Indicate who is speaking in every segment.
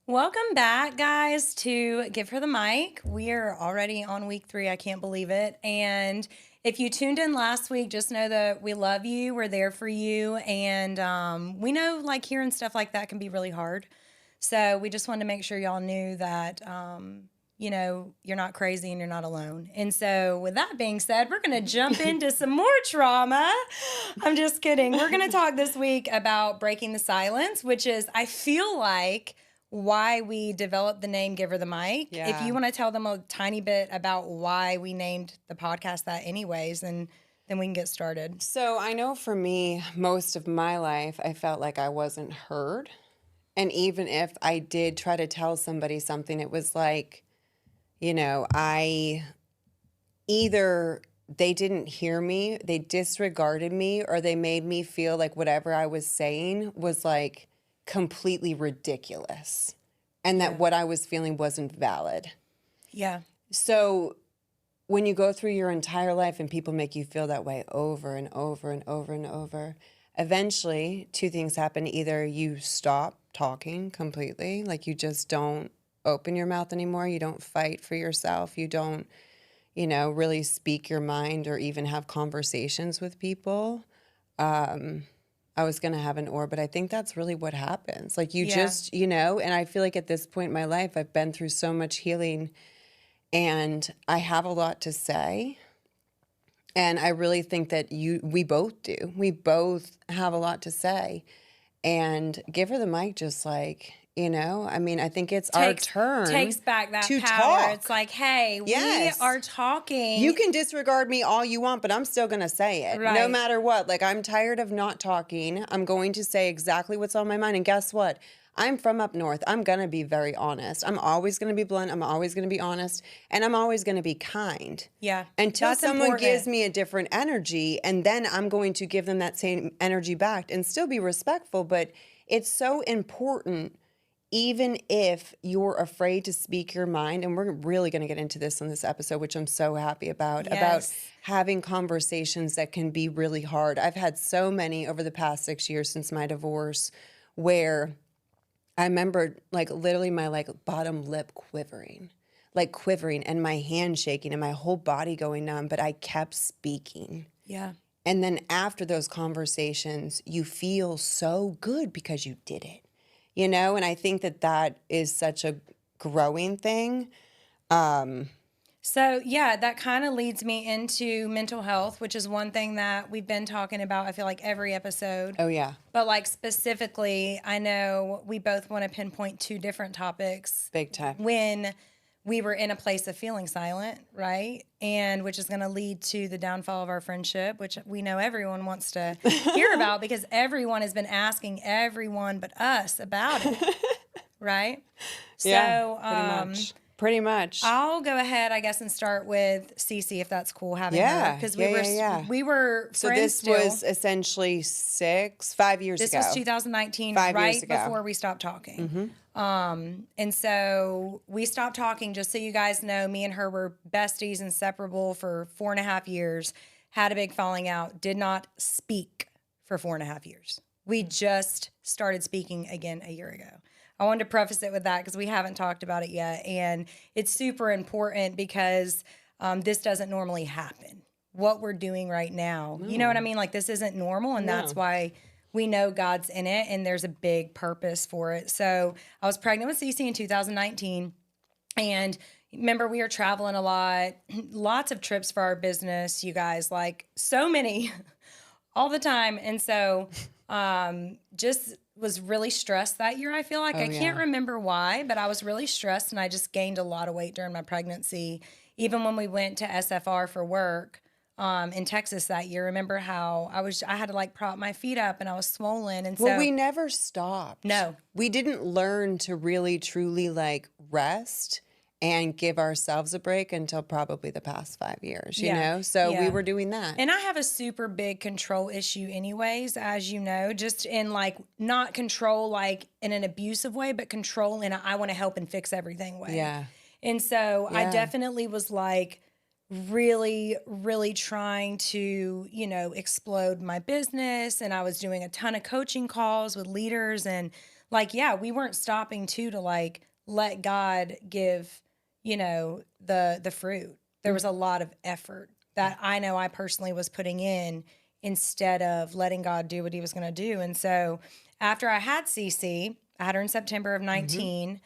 Speaker 1: Welcome back, guys, to Give Her the Mic. We are already on week 3. I can't believe it. And if you tuned in last week, just know that we love you. We're there for you. And we know like hearing stuff like that can be really hard. So we just wanted to make sure y'all knew that, you're not crazy and you're not alone. And so with that being said, we're going to jump into some more trauma. I'm just kidding. We're going to talk this week about breaking the silence, which is, I feel like, why we developed the name Give Her the Mic.
Speaker 2: Yeah.
Speaker 1: If you want to tell them a tiny bit about why we named the podcast that anyways, and then we can get started.
Speaker 2: So I know for me, most of my life, I felt like I wasn't heard. And even if I did try to tell somebody something, it was like, I either they didn't hear me, they disregarded me, or they made me feel like whatever I was saying was like completely ridiculous and that what I was feeling wasn't valid.
Speaker 1: Yeah.
Speaker 2: So when you go through your entire life and people make you feel that way over and over and over and over, eventually two things happen. Either you stop talking completely, like you just don't open your mouth anymore. You don't fight for yourself. You don't, really speak your mind or even have conversations with people. I was going to have an or, but I think that's really what happens. Like you just, and I feel like at this point in my life, I've been through so much healing and I have a lot to say. And I really think that we both do. We both have a lot to say. And Give Her the Mic just like, I think it's our turn.
Speaker 1: Takes back that
Speaker 2: to
Speaker 1: power.
Speaker 2: talk.
Speaker 1: It's like, hey,
Speaker 2: Yes.
Speaker 1: we are talking.
Speaker 2: You can disregard me all you want, but I'm still going to say it.
Speaker 1: Right.
Speaker 2: No matter what. Like, I'm tired of not talking. I'm going to say exactly what's on my mind. And guess what? I'm from up north. I'm going to be very honest. I'm always going to be blunt. I'm always going to be honest. And I'm always going to be kind.
Speaker 1: Yeah.
Speaker 2: Until
Speaker 1: That's
Speaker 2: someone
Speaker 1: important.
Speaker 2: gives me a different energy, and then I'm going to give them that same energy back and still be respectful. But it's so important, even if you're afraid to speak your mind, and we're really going to get into this on this episode, which I'm so happy about having conversations that can be really hard. I've had so many over the past 6 years since my divorce where I remember like literally my like bottom lip quivering and my hand shaking and my whole body going numb, but I kept speaking.
Speaker 1: Yeah.
Speaker 2: And then after those conversations, you feel so good because you did it, and I think that is such a growing thing.
Speaker 1: So, yeah, that kind of leads me into mental health, which is one thing that we've been talking about, I feel like, every episode.
Speaker 2: Oh, yeah.
Speaker 1: But, like, specifically, I know we both want to pinpoint 2 different topics.
Speaker 2: Big time.
Speaker 1: When we were in a place of feeling silent, right? And which is going to lead to the downfall of our friendship, which we know everyone wants to hear about because everyone has been asking everyone but us about it, right?
Speaker 2: Yeah,
Speaker 1: So,
Speaker 2: pretty much.
Speaker 1: I'll go ahead, I guess, and start with Cece, if that's cool, having her. Because we were
Speaker 2: So
Speaker 1: friends
Speaker 2: this
Speaker 1: still.
Speaker 2: was essentially 5 years ago.
Speaker 1: This was 2019,
Speaker 2: 5 years
Speaker 1: right
Speaker 2: ago.
Speaker 1: before we stopped talking. And so we stopped talking, just so you guys know, me and her were besties, inseparable for 4.5 years, had a big falling out, did not speak for 4.5 years. We just started speaking again a year ago. I wanted to preface it with that because we haven't talked about it yet. And it's super important because this doesn't normally happen. What we're doing right now, you know what I mean? Like, this isn't normal, and that's why we know God's in it, and there's a big purpose for it. So I was pregnant with Cece in 2019, and remember, we were traveling a lot, lots of trips for our business, you guys, like so many all the time. And so just was really stressed that year, I feel like. I can't remember why, but I was really stressed, and I just gained a lot of weight during my pregnancy. Even when we went to SFR for work in Texas that year, remember how I had to like prop my feet up and I was swollen. And
Speaker 2: Well, we never stopped.
Speaker 1: No.
Speaker 2: We didn't learn to really, truly like rest and give ourselves a break until probably the past 5 years, you know? So we were doing that.
Speaker 1: And I have a super big control issue anyways, as you know, just in like, not control like in an abusive way, but control in a I want to help and fix everything way.
Speaker 2: Yeah.
Speaker 1: And so I definitely was like really, really trying to, explode my business. And I was doing a ton of coaching calls with leaders and like, yeah, we weren't stopping to like let God give, the fruit. There was a lot of effort that I know I personally was putting in instead of letting God do what he was going to do. And so after I had Cece, I had her in September of 19.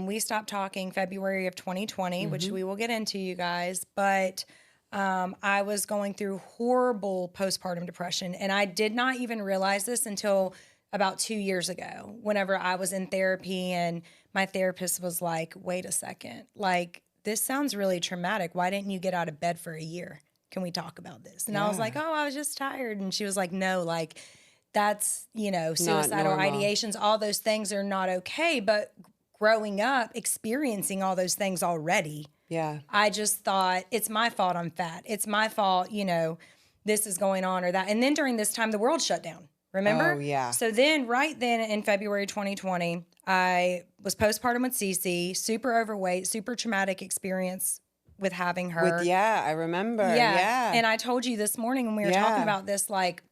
Speaker 1: We stopped talking February of 2020, which we will get into, you guys. But I was going through horrible postpartum depression. And I did not even realize this until about 2 years ago, whenever I was in therapy and my therapist was like, wait a second, like, this sounds really traumatic. Why didn't you get out of bed for a year? Can we talk about this? And I was like, oh, I was just tired. And she was like, no, like, that's, suicidal ideations, all those things are not okay. But growing up, experiencing all those things already, I just thought, it's my fault I'm fat. It's my fault, this is going on or that. And then during this time, the world shut down. Remember?
Speaker 2: Oh, yeah.
Speaker 1: So then right then in February 2020, I was postpartum with Cece, super overweight, super traumatic experience with having her.
Speaker 2: I remember. Yeah.
Speaker 1: And I told you this morning when we were talking about this, like,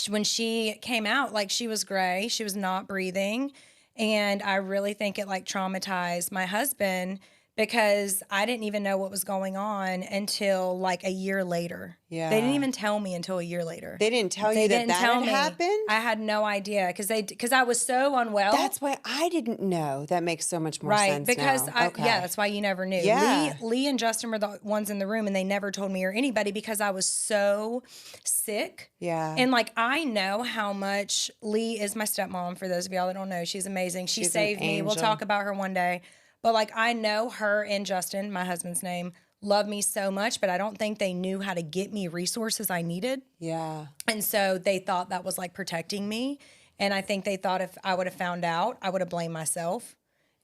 Speaker 1: when she came out, like, she was gray, she was not breathing. And I really think it like traumatized my husband because I didn't even know what was going on until like a year later.
Speaker 2: Yeah.
Speaker 1: They didn't even tell me until a year later.
Speaker 2: They didn't tell you that had happened?
Speaker 1: I had no idea because I was so unwell.
Speaker 2: That's why I didn't know. That makes so much more sense
Speaker 1: because
Speaker 2: now.
Speaker 1: that's why you never knew.
Speaker 2: Yeah.
Speaker 1: Lee and Justin were the ones in the room and they never told me or anybody because I was so sick.
Speaker 2: Yeah.
Speaker 1: And like, I know how much Lee is my stepmom. For those of y'all that don't know, she's amazing. She saved me. We'll talk about her one day. But like, I know her and Justin, my husband's name, love me so much, but I don't think they knew how to get me resources I needed.
Speaker 2: Yeah.
Speaker 1: And so they thought that was like protecting me. And I think they thought if I would have found out, I would have blamed myself.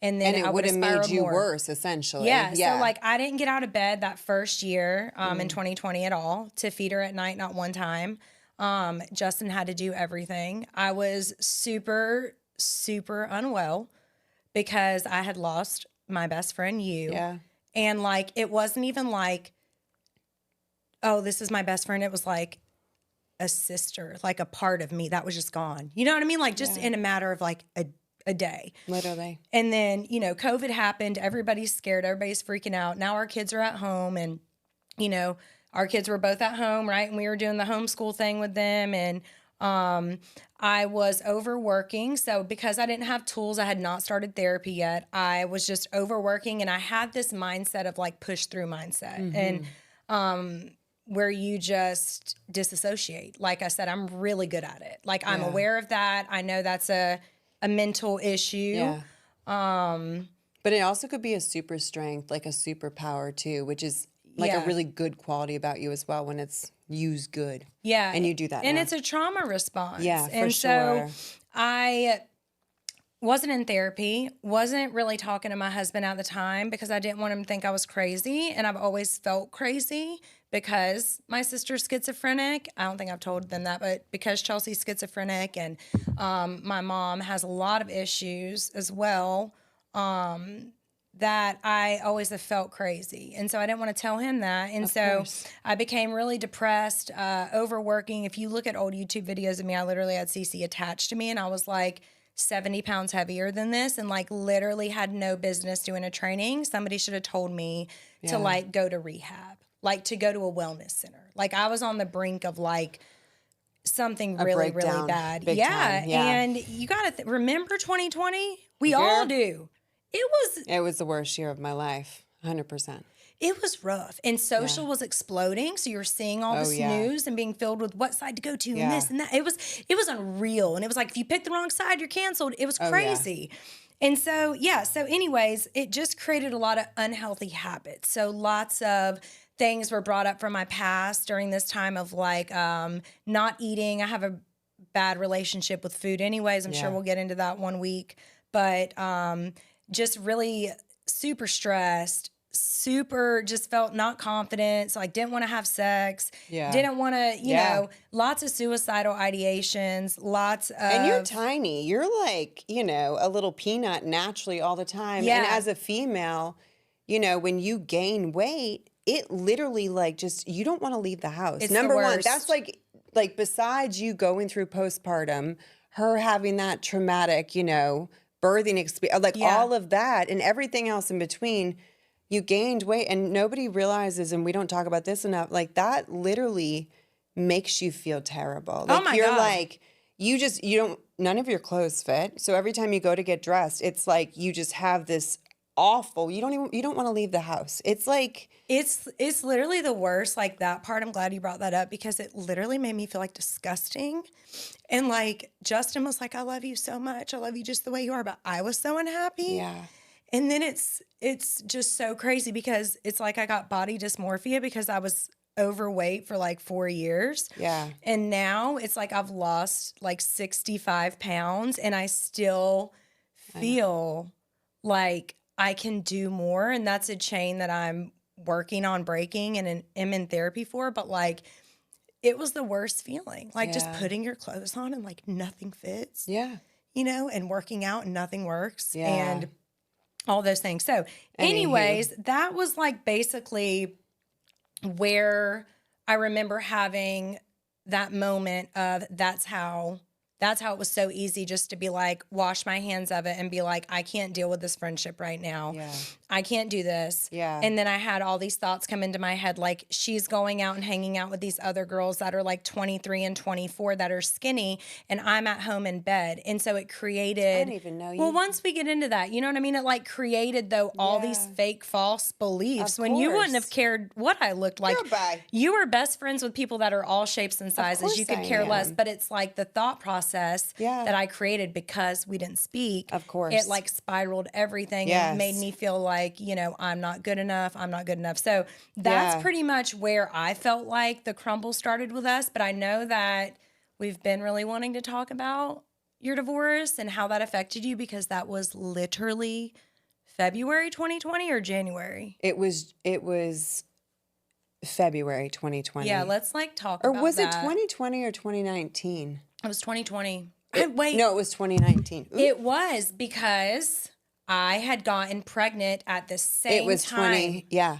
Speaker 1: And then
Speaker 2: it would have made you worse, essentially.
Speaker 1: Yeah. So like, I didn't get out of bed that first year in 2020 at all to feed her at night, not one time. Justin had to do everything. I was super, super unwell because I had lost my best friend, you.
Speaker 2: Yeah.
Speaker 1: And like, it wasn't even like, oh, this is my best friend. It was like a sister, like a part of me that was just gone. You know what I mean? Like, just in a matter of like a day.
Speaker 2: Literally.
Speaker 1: And then, COVID happened. Everybody's scared. Everybody's freaking out. Now our kids are at home and, our kids were both at home, right? And we were doing the homeschool thing with them. And I was overworking. So because I didn't have tools, I had not started therapy yet. I was just overworking and I had this mindset of like push through mindset and where you just disassociate. Like I said, I'm really good at it. Like I'm aware of that. I know that's a mental issue.
Speaker 2: Yeah. But it also could be a super strength, like a superpower too, which is like a really good quality about you as well when it's used good.
Speaker 1: Yeah.
Speaker 2: And you do that
Speaker 1: And
Speaker 2: now.
Speaker 1: it's a trauma response.
Speaker 2: Yeah, for
Speaker 1: and
Speaker 2: sure.
Speaker 1: so I wasn't in therapy, wasn't really talking to my husband at the time because I didn't want him to think I was crazy. And I've always felt crazy because my sister's schizophrenic. I don't think I've told them that, but because Chelsea's schizophrenic and my mom has a lot of issues as well, that I always have felt crazy. And so I didn't want to tell him that. And so I became really depressed, overworking. If you look at old YouTube videos of me, I literally had Cece attached to me and I was like 70 pounds heavier than this and like literally had no business doing a training. Somebody should have told me to like go to rehab, like to go to a wellness center. Like I was on the brink of like something really, really bad. Yeah. And you got to remember 2020? We all do.
Speaker 2: It was the worst year of my life, 100%.
Speaker 1: It was rough. And social was exploding. So you were seeing all this news and being filled with what side to go to and this and that. It was unreal. And it was like, if you pick the wrong side, you're canceled. It was crazy. And so, so anyways, it just created a lot of unhealthy habits. So lots of things were brought up from my past during this time of like not eating. I have a bad relationship with food anyways. I'm sure we'll get into that one week. But just really super stressed, super just felt not confident. So I didn't want to have sex. Yeah. Didn't want to, you know, lots of suicidal ideations, lots of.
Speaker 2: And you're tiny. You're like, you know, a little peanut naturally all the time. Yeah. And as a female, you know, when you gain weight, it literally like just, you don't want to leave the house.
Speaker 1: It's
Speaker 2: Number
Speaker 1: the
Speaker 2: one,
Speaker 1: worst.
Speaker 2: that's like besides you going through postpartum, her having that traumatic, birthing experience, like
Speaker 1: Yeah.
Speaker 2: all of that and everything else in between, you gained weight and nobody realizes, and we don't talk about this enough, like that literally makes you feel terrible.
Speaker 1: Oh
Speaker 2: Like
Speaker 1: my
Speaker 2: you're
Speaker 1: God.
Speaker 2: like, you don't, none of your clothes fit. So every time you go to get dressed, it's like you just have this awful, you don't want to leave the house. It's like,
Speaker 1: It's literally the worst. Like that part, I'm glad you brought that up because it literally made me feel like disgusting. And like Justin was like, I love you so much. I love you just the way you are. But I was so unhappy.
Speaker 2: yeah,
Speaker 1: And then it's just so crazy because it's like I got body dysmorphia because I was overweight for like 4 years.
Speaker 2: yeah,
Speaker 1: And now it's like I've lost like 65 pounds and I still feel like I can do more. And that's a chain that I'm working on breaking and am in therapy for. But like, it was the worst feeling. Like just
Speaker 2: Yeah.
Speaker 1: putting your clothes on and like nothing fits,
Speaker 2: yeah,
Speaker 1: and working out and nothing works.
Speaker 2: Yeah.
Speaker 1: And all those things. So, anyways, that was like basically where I remember having that moment of that's how it was so easy just to be like, wash my hands of it and be like, I can't deal with this friendship right now.
Speaker 2: Yeah.
Speaker 1: I can't do this.
Speaker 2: Yeah.
Speaker 1: And then I had all these thoughts come into my head, like she's going out and hanging out with these other girls that are like 23 and 24 that are skinny, and I'm at home in bed. And so it created.
Speaker 2: I didn't even know you.
Speaker 1: Well, once we get into that, you know what I mean? It like created though all these
Speaker 2: Yeah.
Speaker 1: fake false beliefs
Speaker 2: Of
Speaker 1: when you wouldn't have
Speaker 2: course.
Speaker 1: cared what I looked like.
Speaker 2: Goodbye.
Speaker 1: You were best friends with people that are all shapes and sizes.
Speaker 2: course
Speaker 1: You could
Speaker 2: I
Speaker 1: care less,
Speaker 2: am.
Speaker 1: but it's like the thought process
Speaker 2: Yeah.
Speaker 1: that I created because we didn't speak.
Speaker 2: Of course.
Speaker 1: It like spiraled everything
Speaker 2: Yes.
Speaker 1: and made me feel like, I'm not good enough. I'm not good enough. So that's
Speaker 2: Yeah.
Speaker 1: pretty much where I felt like the crumble started with us. But I know that we've been really wanting to talk about your divorce and how that affected you because that was literally February 2020 or January.
Speaker 2: It was February 2020.
Speaker 1: Yeah, let's like talk
Speaker 2: Or
Speaker 1: about
Speaker 2: was
Speaker 1: that.
Speaker 2: it 2020 or 2019?
Speaker 1: It was 2020. Wait.
Speaker 2: No, it was 2019. Ooh.
Speaker 1: It was because I had gotten pregnant at the same
Speaker 2: It was
Speaker 1: time.
Speaker 2: 20. Yeah.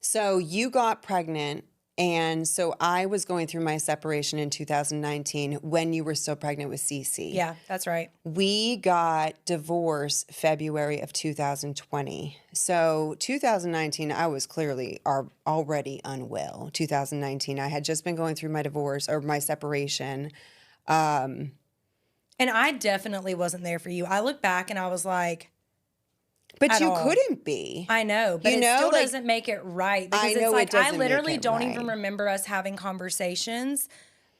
Speaker 2: So you got pregnant. And so I was going through my separation in 2019 when you were still pregnant with Cece.
Speaker 1: Yeah, that's right.
Speaker 2: We got divorced February of 2020. So 2019, I was clearly already unwell. 2019, I had just been going through my divorce or my separation.
Speaker 1: And I definitely wasn't there for you. I look back and I was like,
Speaker 2: But
Speaker 1: At
Speaker 2: you
Speaker 1: all.
Speaker 2: couldn't be.
Speaker 1: I know, but
Speaker 2: You
Speaker 1: it
Speaker 2: know,
Speaker 1: still
Speaker 2: like-
Speaker 1: doesn't make it right. Because
Speaker 2: I
Speaker 1: it's
Speaker 2: know it
Speaker 1: like I
Speaker 2: doesn't make
Speaker 1: literally
Speaker 2: it
Speaker 1: don't even
Speaker 2: right.
Speaker 1: remember us having conversations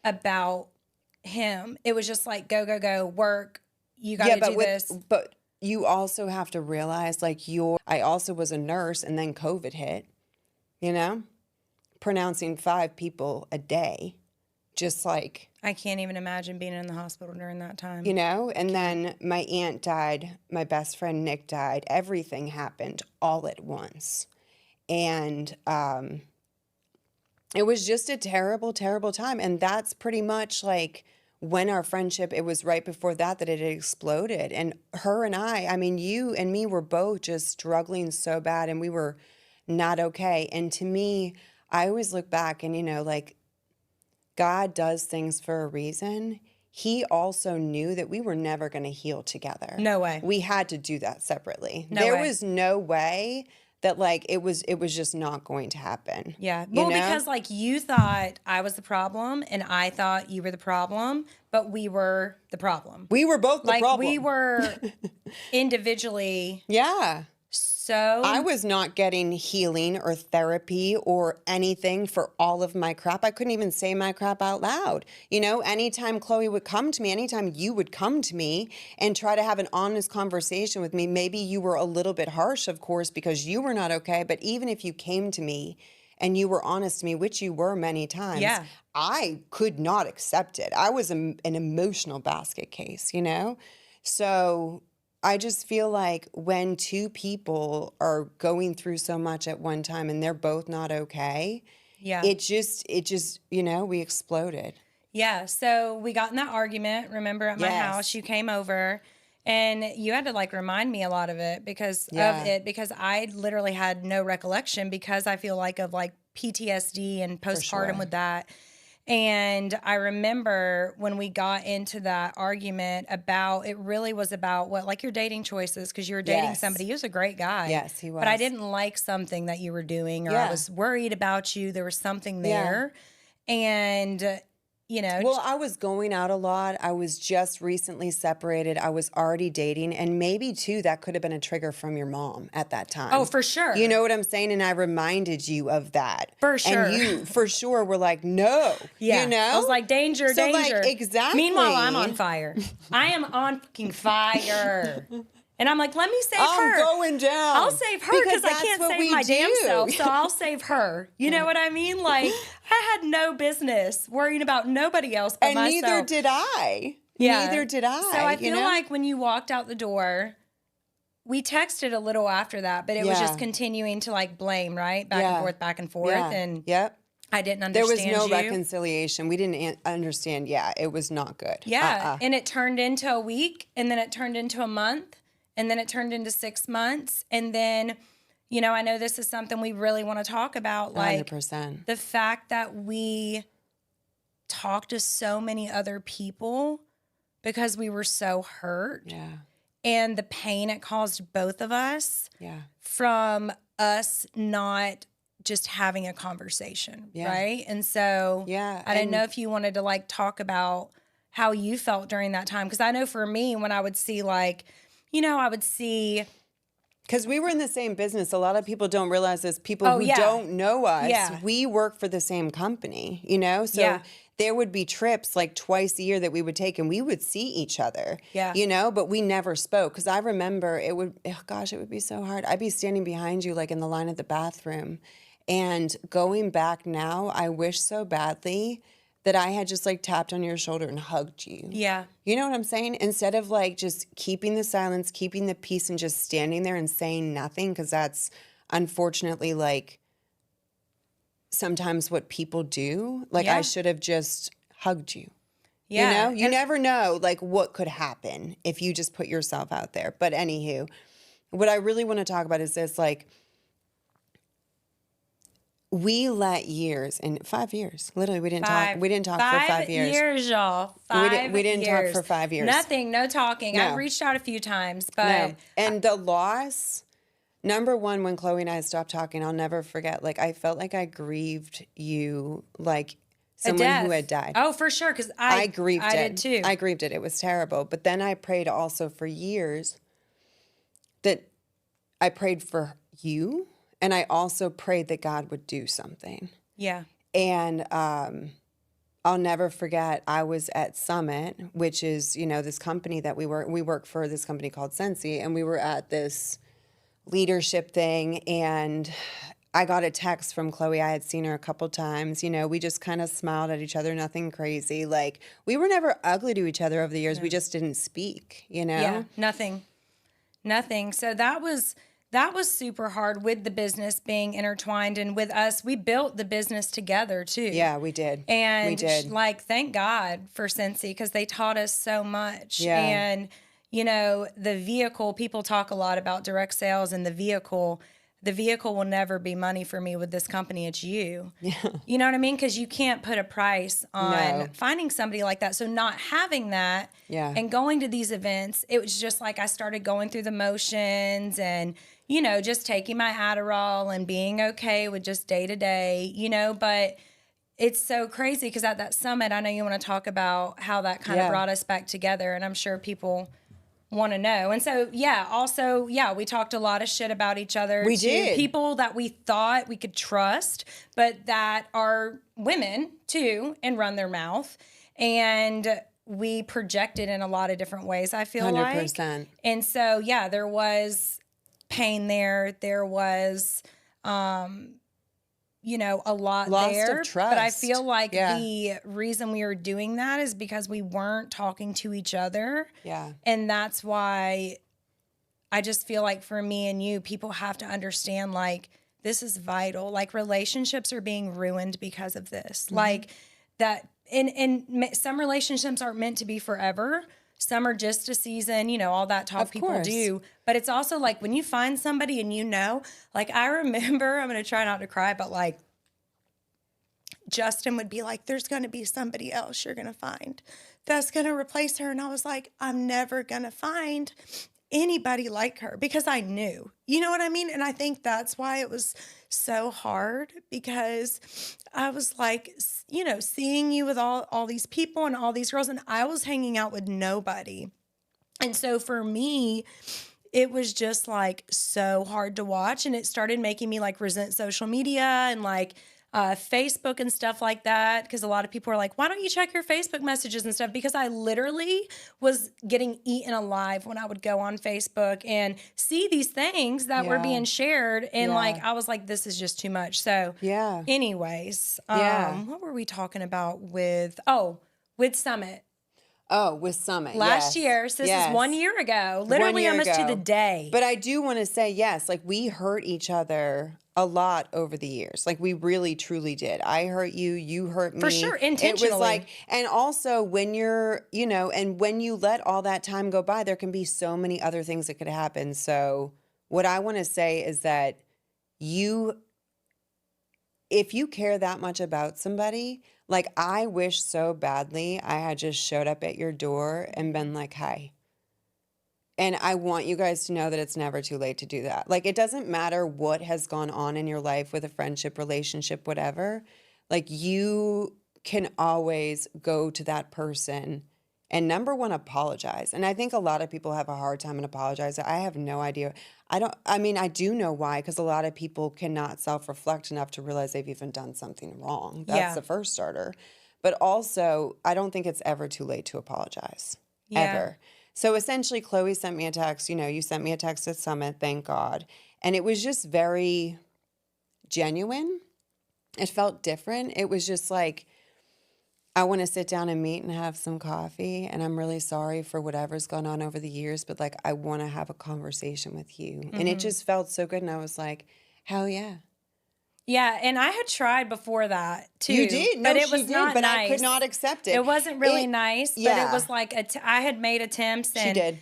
Speaker 1: about him. It was just like, go, work. You got to do this.
Speaker 2: But you also have to realize, like, I also was a nurse, and then COVID hit. Pronouncing 5 people a day, just like.
Speaker 1: I can't even imagine being in the hospital during that time.
Speaker 2: And then my aunt died, my best friend Nick died. Everything happened all at once. And it was just a terrible, terrible time. And that's pretty much like when our friendship, it was right before that it had exploded. And her and I mean, you and me were both just struggling so bad and we were not okay. And to me, I always look back and, like, God does things for a reason. He also knew that we were never going to heal together.
Speaker 1: No way.
Speaker 2: We had to do that separately.
Speaker 1: No
Speaker 2: there
Speaker 1: way.
Speaker 2: was no way that like it was just not going to happen.
Speaker 1: Yeah.
Speaker 2: You
Speaker 1: Well,
Speaker 2: know?
Speaker 1: because like you thought I was the problem and I thought you were the problem, but we were the problem.
Speaker 2: We were both the
Speaker 1: Like
Speaker 2: problem.
Speaker 1: we were individually
Speaker 2: Yeah.
Speaker 1: so
Speaker 2: I was not getting healing or therapy or anything for all of my crap. I couldn't even say my crap out loud. Anytime Chloe would come to me, anytime you would come to me and try to have an honest conversation with me, maybe you were a little bit harsh, of course, because you were not okay. But even if you came to me and you were honest to me, which you were many times,
Speaker 1: Yeah.
Speaker 2: I could not accept it. I was an emotional basket case, So I just feel like when 2 people are going through so much at one time and they're both not okay,
Speaker 1: yeah.
Speaker 2: it just, we exploded.
Speaker 1: Yeah. So we got in that argument, remember, at my
Speaker 2: Yes.
Speaker 1: house. You came over and you had to like remind me a lot of it because I literally had no recollection because I feel like of like PTSD and postpartum
Speaker 2: sure.
Speaker 1: with that. And I remember when we got into that argument about, it really was about what, like your dating choices, because you were dating
Speaker 2: Yes.
Speaker 1: somebody. He was a great guy.
Speaker 2: Yes, he
Speaker 1: But I
Speaker 2: was.
Speaker 1: didn't like something that you were doing, or I
Speaker 2: Yeah.
Speaker 1: was worried about you. There was something
Speaker 2: Yeah.
Speaker 1: there. And,
Speaker 2: Well, I was going out a lot. I was just recently separated. I was already dating. And maybe, too, that could have been a trigger from your mom at that time.
Speaker 1: oh, for sure.
Speaker 2: You know what I'm saying? And I reminded you of that.
Speaker 1: For sure.
Speaker 2: And you, for sure, were like, no.
Speaker 1: Yeah.
Speaker 2: You know?
Speaker 1: I was like, danger,
Speaker 2: So, like,
Speaker 1: danger.
Speaker 2: exactly.
Speaker 1: Meanwhile, I'm on fire. I am on fucking fire. And I'm like, let me save her.
Speaker 2: I'm going down.
Speaker 1: I'll save her because I
Speaker 2: that's
Speaker 1: can't
Speaker 2: what
Speaker 1: save
Speaker 2: we
Speaker 1: my damn
Speaker 2: do.
Speaker 1: self. So I'll save her. You know what I mean? Like, I had no business worrying about nobody else but
Speaker 2: And
Speaker 1: myself.
Speaker 2: neither did I.
Speaker 1: Yeah.
Speaker 2: Neither did I.
Speaker 1: So I feel
Speaker 2: you know?
Speaker 1: like when you walked out the door, we texted a little after that, but it was
Speaker 2: Yeah.
Speaker 1: just continuing to like blame, right? Back and forth, back and forth.
Speaker 2: Yeah.
Speaker 1: And
Speaker 2: Yep.
Speaker 1: I didn't
Speaker 2: There
Speaker 1: understand
Speaker 2: was no
Speaker 1: you.
Speaker 2: reconciliation. We didn't understand. Yeah, it was not good.
Speaker 1: Yeah. And it turned into a week, and then it turned into a month, and then it turned into 6 months. And then, I know this is something we really want to talk about. Like
Speaker 2: 100%.
Speaker 1: the fact that we talked to so many other people because we were so hurt,
Speaker 2: Yeah.
Speaker 1: and the pain it caused both of us
Speaker 2: Yeah.
Speaker 1: from us not just having a conversation,
Speaker 2: Yeah.
Speaker 1: right? And so
Speaker 2: Yeah,
Speaker 1: I didn't
Speaker 2: and-
Speaker 1: know if you wanted to like talk about how you felt during that time, because I know for me, when I would see like, I would see,
Speaker 2: Because we were in the same business. A lot of people don't realize this. People
Speaker 1: Oh,
Speaker 2: who
Speaker 1: yeah.
Speaker 2: don't know us,
Speaker 1: Yeah.
Speaker 2: we work for the same company, So
Speaker 1: Yeah.
Speaker 2: there would be trips like twice a year that we would take, and we would see each other,
Speaker 1: Yeah.
Speaker 2: but we never spoke. Because I remember it would be so hard. I'd be standing behind you like in the line at the bathroom. And going back now, I wish so badly that I had just like tapped on your shoulder and hugged you.
Speaker 1: yeah,
Speaker 2: You know what I'm saying? Instead of like just keeping the silence, keeping the peace, and just standing there and saying nothing, because that's unfortunately like sometimes what people do. Like
Speaker 1: Yeah.
Speaker 2: I should have just hugged you.
Speaker 1: yeah.
Speaker 2: You never know like what could happen if you just put yourself out there. But anywho, what I really want to talk about is this, like, we let years, in 5 years, literally, we didn't talk for 5 years.
Speaker 1: 5 years, y'all.
Speaker 2: We didn't talk
Speaker 1: years.
Speaker 2: for 5 years.
Speaker 1: Nothing, no talking.
Speaker 2: No.
Speaker 1: I've reached out a few times, but
Speaker 2: No. And the loss, number one, when Chloe and I stopped talking, I'll never forget. Like, I felt like I grieved you like someone who had died.
Speaker 1: Oh, for sure, because
Speaker 2: I grieved it.
Speaker 1: I did too.
Speaker 2: I grieved it. It was terrible. But then I prayed also for years that I prayed for you, and I also prayed that God would do something.
Speaker 1: yeah.
Speaker 2: And I'll never forget, I was at Summit, which is, this company that we work for, this company called Sensi, and we were at this leadership thing, and I got a text from Chloe. I had seen her a couple times. We just kind of smiled at each other, nothing crazy. Like, we were never ugly to each other over the years. We just didn't speak,
Speaker 1: Yeah, nothing. So that was super hard with the business being intertwined, and with us, we built the business together too.
Speaker 2: Yeah, we did.
Speaker 1: And
Speaker 2: we did.
Speaker 1: like, thank God for Cincy, because they taught us so much.
Speaker 2: Yeah.
Speaker 1: And the vehicle, people talk a lot about direct sales and the vehicle will never be money for me with this company. It's you. Yeah. You know what I mean? Because you can't put a price on
Speaker 2: No.
Speaker 1: finding somebody like that. So not having that
Speaker 2: Yeah.
Speaker 1: and going to these events, it was just like I started going through the motions and, just taking my Adderall and being okay with just day to day, but it's so crazy because at that summit, I know you want to talk about how that kind of brought us back together, and I'm sure people want to know. And so, we talked a lot of shit about each other.
Speaker 2: We
Speaker 1: to
Speaker 2: did.
Speaker 1: people that we thought we could trust, but that are women too and run their mouth. And we projected in a lot of different ways, I feel
Speaker 2: 100%.
Speaker 1: like. And so, there was pain there. There was, a lot
Speaker 2: Loss of
Speaker 1: there. But I
Speaker 2: trust.
Speaker 1: feel like
Speaker 2: Yeah.
Speaker 1: the reason we were doing that is because we weren't talking to each other.
Speaker 2: Yeah.
Speaker 1: And that's why I just feel like for me and you, people have to understand, like, this is vital. Like, relationships are being ruined because of this.
Speaker 2: Mm-hmm.
Speaker 1: Like, that, and some relationships aren't meant to be forever. Some are just a season, all that talk
Speaker 2: Of
Speaker 1: people
Speaker 2: course.
Speaker 1: do. But it's also like when you find somebody and like, I remember, I'm going to try not to cry, but like, Justin would be like, there's going to be somebody else you're going to find that's going to replace her. And I was like, I'm never going to find anybody like her because I knew, you know what I mean? And I think that's why it was so hard, because I was like, you know, seeing you with all these people and all these girls, and I was hanging out with nobody. And so for me, it was just like so hard to watch. And it started making me like resent social media and like Facebook and stuff like that. Because a lot of people are like, why don't you check your Facebook messages and stuff? Because I literally was getting eaten alive when I would go on Facebook and see these things that were being shared. And like, I was like, this is just too much. So anyways, what were we talking about with Summit?
Speaker 2: Oh, with Summit.
Speaker 1: Last year. So this is 1 year ago. Literally almost to the day.
Speaker 2: But I do want to say, yes, like we hurt each other a lot over the years. Like we really, truly did. I hurt you. You hurt me.
Speaker 1: For sure. Intentionally.
Speaker 2: It was like, and also when you're, you know, and when you let all that time go by, there can be so many other things that could happen. So what I want to say is that if you care that much about somebody, like I wish so badly I had just showed up at your door and been like, hi. And I want you guys to know that it's never too late to do that. Like, it doesn't matter what has gone on in your life with a friendship, relationship, whatever. Like, you can always go to that person and number one, apologize. And I think a lot of people have a hard time in apologizing. I have no idea. I do know why, because a lot of people cannot self-reflect enough to realize they've even done something wrong. That's the first starter. But also, I don't think it's ever too late to apologize. Ever. So essentially, Chloe sent me a text. You know, you sent me a text at Summit, thank God. And it was just very genuine. It felt different. It was just like, I want to sit down and meet and have some coffee. And I'm really sorry for whatever's gone on over the years. But like, I want to have a conversation with you. Mm-hmm. And it just felt so good. And I was like, hell yeah.
Speaker 1: Yeah, and I had tried before that too.
Speaker 2: You did, no,
Speaker 1: but it was not
Speaker 2: but
Speaker 1: nice.
Speaker 2: I could not accept it.
Speaker 1: It wasn't really nice, but it was like I had made attempts. And,
Speaker 2: she did.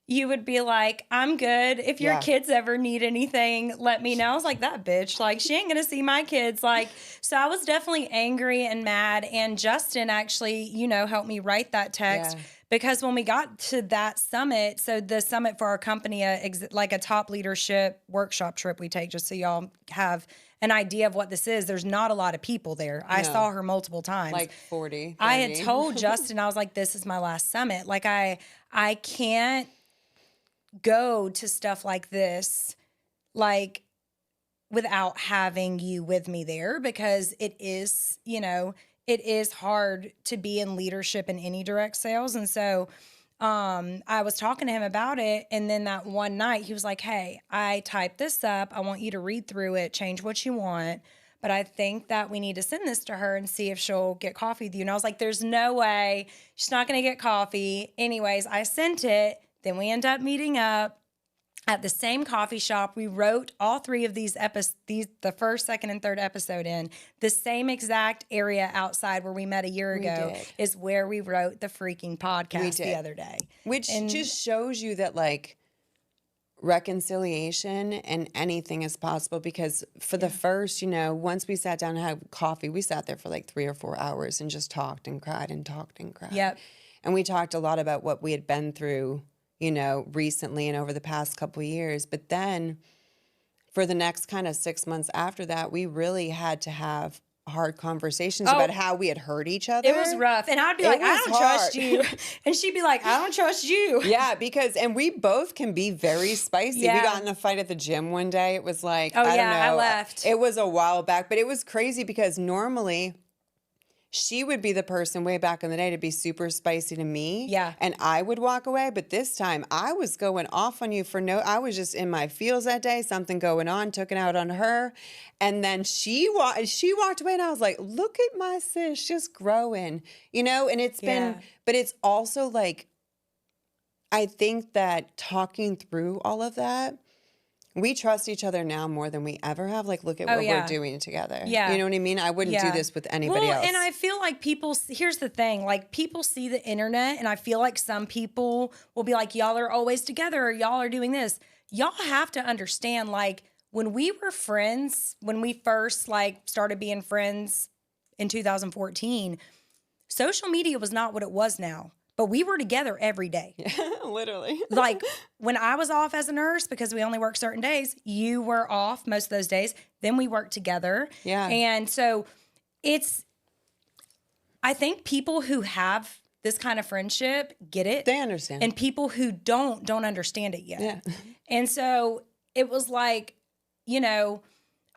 Speaker 1: You would be like, "I'm good. If your kids ever need anything, let me know." I was like, "That bitch, like she ain't gonna see my kids." Like, so I was definitely angry and mad. And Justin actually, you know, helped me write that text. Because when we got to that summit, so the summit for our company, like a top leadership workshop trip we take, just so y'all have an idea of what this is. There's not a lot of people there. I saw her multiple times.
Speaker 2: Like 40, 30.
Speaker 1: I had told Justin, I was like, this is my last summit. Like I can't go to stuff like this, like without having you with me there, because it is, you know, it is hard to be in leadership in any direct sales. And so I was talking to him about it. And then that one night he was like, hey, I typed this up. I want you to read through it, change what you want. But I think that we need to send this to her and see if she'll get coffee with you. And I was like, there's no way she's not going to get coffee. Anyways, I sent it. Then we end up meeting up at the same coffee shop. We wrote all three of these the first, second, and third episode in the same exact area outside where we met a year ago is where we wrote the freaking podcast the other day.
Speaker 2: Which just shows you that like reconciliation and anything is possible, because for the first, you know, once we sat down and had coffee, we sat there for like 3 or 4 hours and just talked and cried and talked and cried.
Speaker 1: Yep.
Speaker 2: And we talked a lot about what we had been through, you know, recently and over the past couple of years. But then for the next kind of 6 months after that, we really had to have hard conversations about how we had hurt each other.
Speaker 1: It was rough. And I'd be like, I don't trust you. And she'd be like, I don't trust you.
Speaker 2: Yeah, and we both can be very spicy. We got in a fight at the gym one day. It was like, I don't know.
Speaker 1: I left.
Speaker 2: It was a while back, but it was crazy because normally she would be the person way back in the day to be super spicy to me.
Speaker 1: Yeah.
Speaker 2: And I would walk away. But this time I was going off on you I was just in my feels that day, something going on, took it out on her. And then she walked away and I was like, look at my sis just growing, you know? And it's been, but it's also like, I think that talking through all of that, we trust each other now more than we ever have. Like, look at what we're doing together.
Speaker 1: Yeah.
Speaker 2: You know what I mean? I wouldn't do this with anybody else.
Speaker 1: And I feel like here's the thing, like people see the internet and I feel like some people will be like, y'all are always together or y'all are doing this. Y'all have to understand, like, when we were friends, when we first like started being friends in 2014, social media was not what it was now, but we were together every day.
Speaker 2: Literally.
Speaker 1: Like when I was off as a nurse, because we only work certain days, you were off most of those days. Then we worked together.
Speaker 2: Yeah.
Speaker 1: And so I think people who have this kind of friendship get it.
Speaker 2: They understand.
Speaker 1: And people who don't understand it yet.
Speaker 2: Yeah.
Speaker 1: And so it was like, you know,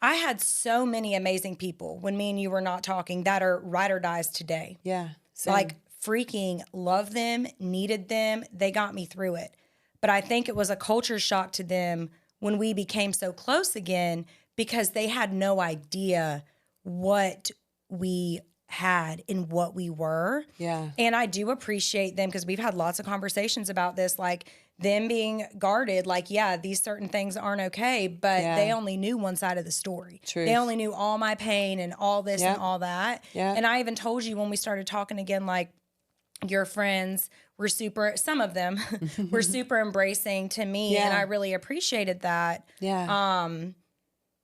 Speaker 1: I had so many amazing people when me and you were not talking that are ride or dies today.
Speaker 2: Yeah. Same.
Speaker 1: Like freaking love them, needed them. They got me through it. But I think it was a culture shock to them when we became so close again because they had no idea what we had and what we were.
Speaker 2: Yeah.
Speaker 1: And I do appreciate them because we've had lots of conversations about this, like them being guarded, like, yeah, these certain things aren't okay, but they only knew one side of the story.
Speaker 2: Truth.
Speaker 1: They only knew all my pain and all this and all that.
Speaker 2: Yeah.
Speaker 1: And I even told you when we started talking again, like, your friends were some of them were super embracing to me. And I really appreciated that.
Speaker 2: Yeah.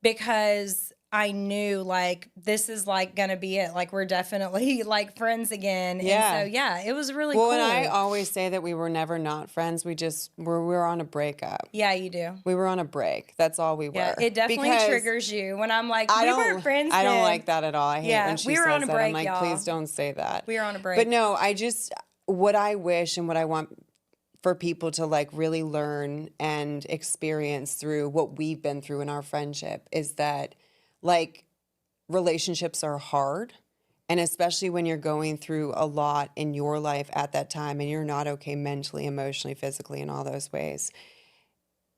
Speaker 1: Because I knew like, this is like going to be it. Like we're definitely like friends again.
Speaker 2: Yeah.
Speaker 1: And so, it was really cool.
Speaker 2: Well, and I always say that we were never not friends. We were on a breakup.
Speaker 1: Yeah, you do.
Speaker 2: We were on a break. That's all we were.
Speaker 1: Yeah, it definitely
Speaker 2: Because
Speaker 1: triggers you when I'm like, we weren't friends
Speaker 2: I don't
Speaker 1: then.
Speaker 2: like that at all. I hate when she
Speaker 1: we were
Speaker 2: says
Speaker 1: on a
Speaker 2: that.
Speaker 1: break,
Speaker 2: I'm like,
Speaker 1: y'all.
Speaker 2: please don't say that.
Speaker 1: We were on a break.
Speaker 2: But no, what I wish and what I want for people to like really learn and experience through what we've been through in our friendship is that like relationships are hard. And especially when you're going through a lot in your life at that time and you're not okay mentally, emotionally, physically, in all those ways,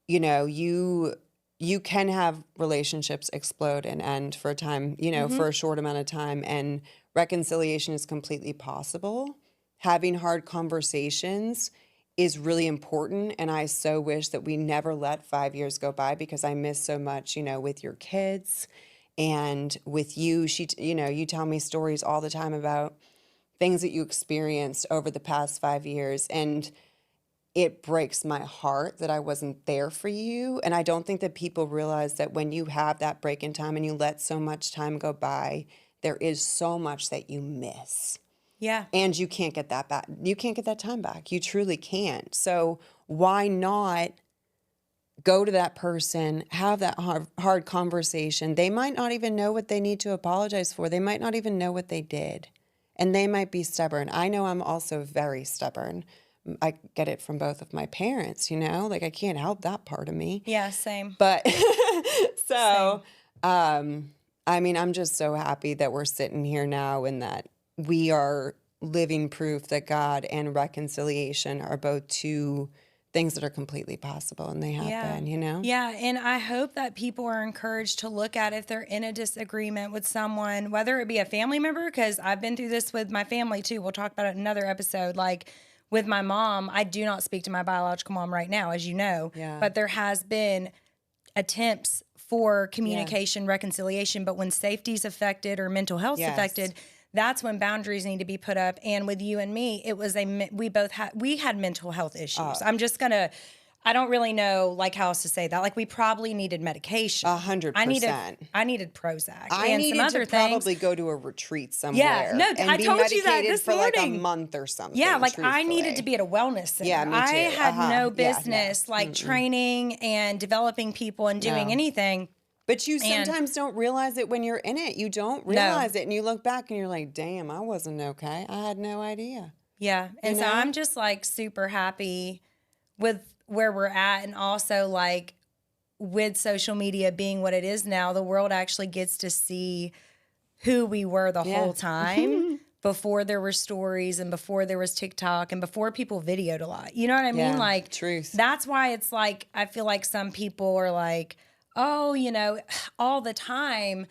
Speaker 2: you know, you can have relationships explode and end for a time, you know, for a short amount of time. And reconciliation is completely possible. Having hard conversations is really important. And I so wish that we never let 5 years go by because I miss so much, you know, with your kids and with you. You tell me stories all the time about things that you experienced over the past 5 years. And it breaks my heart that I wasn't there for you. And I don't think that people realize that when you have that break in time and you let so much time go by, there is so much that you miss.
Speaker 1: Yeah.
Speaker 2: And you can't get that back. You can't get that time back. You truly can't. So why not go to that person, have that hard conversation? They might not even know what they need to apologize for. They might not even know what they did. And they might be stubborn. I know I'm also very stubborn. I get it from both of my parents, you know? Like I can't help that part of me.
Speaker 1: Yeah, same.
Speaker 2: But so, I mean, I'm just so happy that we're sitting here now and that we are living proof that God and reconciliation are both two things that are completely possible, and they have been, you know?
Speaker 1: Yeah, and I hope that people are encouraged to look at if they're in a disagreement with someone, whether it be a family member, because I've been through this with my family too. We'll talk about it in another episode. Like with my mom, I do not speak to my biological mom right now, as you know, but there has been attempts for communication, reconciliation, but when safety's affected or mental health's affected, that's when boundaries need to be put up. And with you and me, it was we had mental health issues. I don't really know like how else to say that. Like we probably needed medication.
Speaker 2: 100%.
Speaker 1: I needed Prozac
Speaker 2: I
Speaker 1: and
Speaker 2: needed
Speaker 1: some other
Speaker 2: to
Speaker 1: things.
Speaker 2: probably go to a retreat somewhere.
Speaker 1: Yeah, no,
Speaker 2: and
Speaker 1: I
Speaker 2: be
Speaker 1: told you that
Speaker 2: medicated
Speaker 1: this
Speaker 2: for like a
Speaker 1: morning.
Speaker 2: month or something.
Speaker 1: Yeah, like I
Speaker 2: truthfully.
Speaker 1: needed to be at a wellness center.
Speaker 2: Yeah, me too.
Speaker 1: I had no
Speaker 2: Yeah,
Speaker 1: business like training and developing people and doing anything.
Speaker 2: But you sometimes don't realize it when you're in it. You don't realize it. And you look back and you're like, damn, I wasn't okay. I had no idea.
Speaker 1: Yeah. And so I'm just like super happy with where we're at. And also like with social media being what it is now, the world actually gets to see who we were the whole time before there were stories and before there was TikTok and before people videoed a lot. You know what I mean? Like,
Speaker 2: truth.
Speaker 1: That's why it's like, I feel like some people are like, oh, you know, all the time.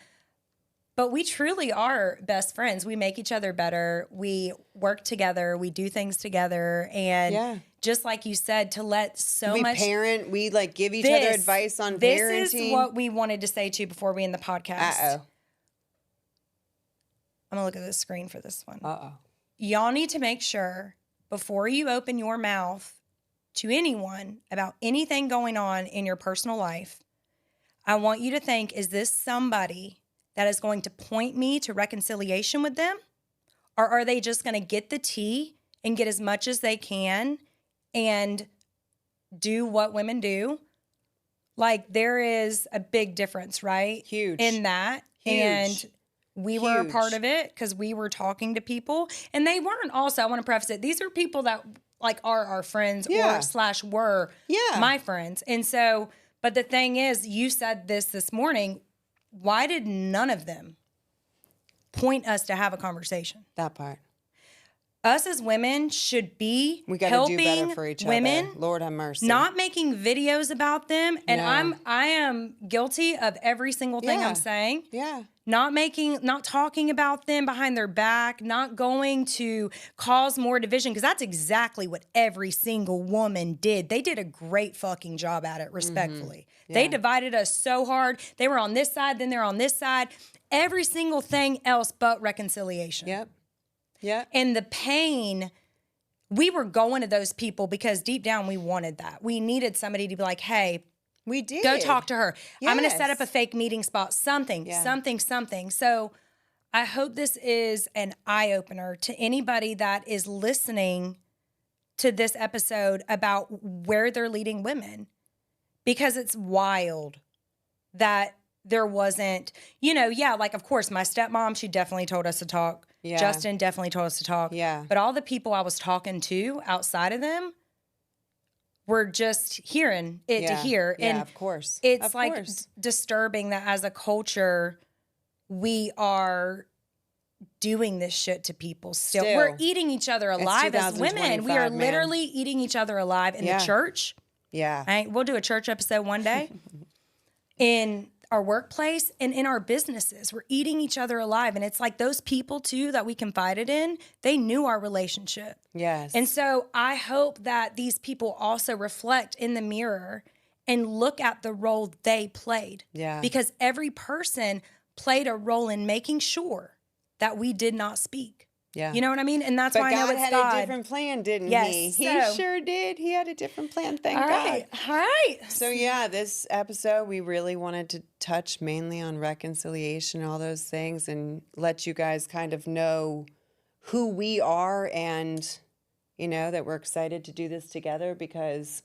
Speaker 1: But we truly are best friends. We make each other better. We work together. We do things together. And just like you said, to let
Speaker 2: we
Speaker 1: much...
Speaker 2: parent. We like give each other advice on parenting.
Speaker 1: This is what we wanted to say to you before we end the podcast.
Speaker 2: Uh-oh.
Speaker 1: I'm going to look at the screen for this one.
Speaker 2: Uh-oh.
Speaker 1: Y'all need to make sure before you open your mouth to anyone about anything going on in your personal life, I want you to think, is this somebody that is going to point me to reconciliation with them? Or are they just going to get the tea and get as much as they can and do what women do? Like, there is a big difference, right?
Speaker 2: Huge.
Speaker 1: In that.
Speaker 2: Huge.
Speaker 1: And we were a
Speaker 2: Huge.
Speaker 1: part of it because we were talking to people. And they weren't also, I want to preface it, these are people that like are our friends
Speaker 2: Yeah.
Speaker 1: or / were
Speaker 2: Yeah.
Speaker 1: my friends. And so, but the thing is, you said this morning, why did none of them point us to have a conversation?
Speaker 2: That part.
Speaker 1: Us as women should be
Speaker 2: We got to
Speaker 1: helping
Speaker 2: do better for each
Speaker 1: women,
Speaker 2: other. Lord have mercy.
Speaker 1: not making videos about them. And
Speaker 2: No.
Speaker 1: I am guilty of every single thing
Speaker 2: Yeah.
Speaker 1: I'm saying.
Speaker 2: Yeah.
Speaker 1: Not talking about them behind their back, not going to cause more division, because that's exactly what every single woman did. They did a great fucking job at it, respectfully. They
Speaker 2: Yeah.
Speaker 1: divided us so hard. They were on this side, then they're on this side. Every single thing else but reconciliation.
Speaker 2: Yep. Yep.
Speaker 1: And the pain, we were going to those people because deep down we wanted that. We needed somebody to be like, hey,
Speaker 2: We did.
Speaker 1: go talk to her. I'm going to set
Speaker 2: Yes.
Speaker 1: up a fake meeting spot, something. So I hope this is an eye-opener to anybody that is listening to this episode about where they're leading women, because it's wild that there wasn't, like, of course, my stepmom, she definitely told us to talk.
Speaker 2: Yeah.
Speaker 1: Justin definitely told us to talk.
Speaker 2: Yeah.
Speaker 1: But all the people I was talking to outside of them were just hearing it to hear.
Speaker 2: Yeah,
Speaker 1: And
Speaker 2: of course.
Speaker 1: it's
Speaker 2: Of
Speaker 1: like
Speaker 2: course.
Speaker 1: disturbing that as a culture, we are doing this shit to people still.
Speaker 2: Still.
Speaker 1: We're eating each other alive as women. We are
Speaker 2: 2025, man.
Speaker 1: literally eating each other alive in
Speaker 2: Yeah.
Speaker 1: the church.
Speaker 2: Yeah.
Speaker 1: Right? We'll do a church episode one day. In our workplace and in our businesses, we're eating each other alive. And it's like those people too that we confided in, they knew our relationship.
Speaker 2: Yes.
Speaker 1: And so I hope that these people also reflect in the mirror and look at the role they played.
Speaker 2: Yeah.
Speaker 1: Because every person played a role in making sure that we did not speak.
Speaker 2: Yeah.
Speaker 1: You know what I mean? And that's
Speaker 2: But
Speaker 1: why I know
Speaker 2: God
Speaker 1: it's
Speaker 2: had
Speaker 1: God.
Speaker 2: a different plan, didn't
Speaker 1: Yes,
Speaker 2: he? He
Speaker 1: so-
Speaker 2: sure did. He had a different plan. Thank
Speaker 1: All
Speaker 2: God.
Speaker 1: right. All right.
Speaker 2: So yeah, this episode, we really wanted to touch mainly on reconciliation, all those things, and let you guys kind of know who we are and, that we're excited to do this together because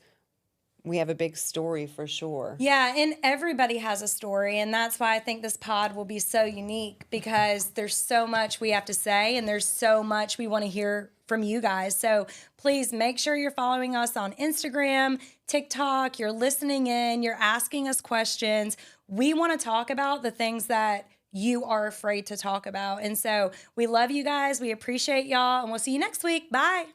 Speaker 2: we have a big story for sure.
Speaker 1: Yeah, and everybody has a story, and that's why I think this pod will be so unique, because there's so much we have to say and there's so much we want to hear from you guys. So please make sure you're following us on Instagram, TikTok, you're listening in, you're asking us questions. We want to talk about the things that you are afraid to talk about. And so we love you guys. We appreciate y'all, and we'll see you next week. Bye.